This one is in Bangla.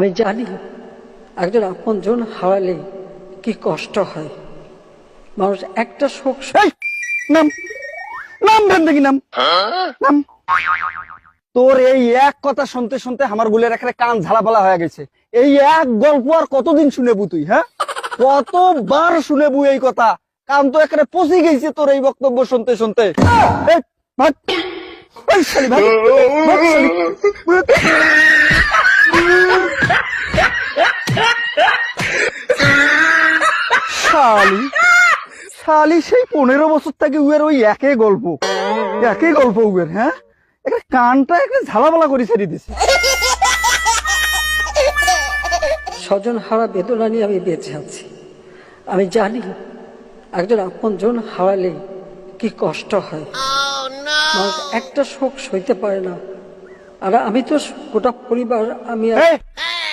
আমি জানি একজন আপনজন হারালে কি কষ্ট হয়। মানুষ একটা শোক এই, নাম নাম ভেন দেখি নাম নাম। তোর এই এক কথা শুনতে শুনতে আমার গুলের এখানে কান ঝালাপালা হয়ে গেছে। এই এক গল্প আর কতদিন শুনেবু তুই? হ্যাঁ, কতবার শুনেবু এই কথা? কান তো এখানে পচে গেছে তোর এই বক্তব্য শুনতে শুনতে। এই, ভাগ। এই শালি, ভাগ। ভাগ শালি। শালি শালি সেই 15 বছর থেকে উয়ের ওই একই গল্প উয়ের। হ্যাঁ, একটা কানটা একটা ঝালাপালা করে ছেড়ে দিছে। স্বজন হারা বেদনা নিয়ে আমি বেঁচে আছি। আমি জানি একজন আপনজন হারালে কি কষ্ট হয়। মানুষ একটা শোক সইতে পারে না। আর আমি তো গোটা পরিবার, আমি এই,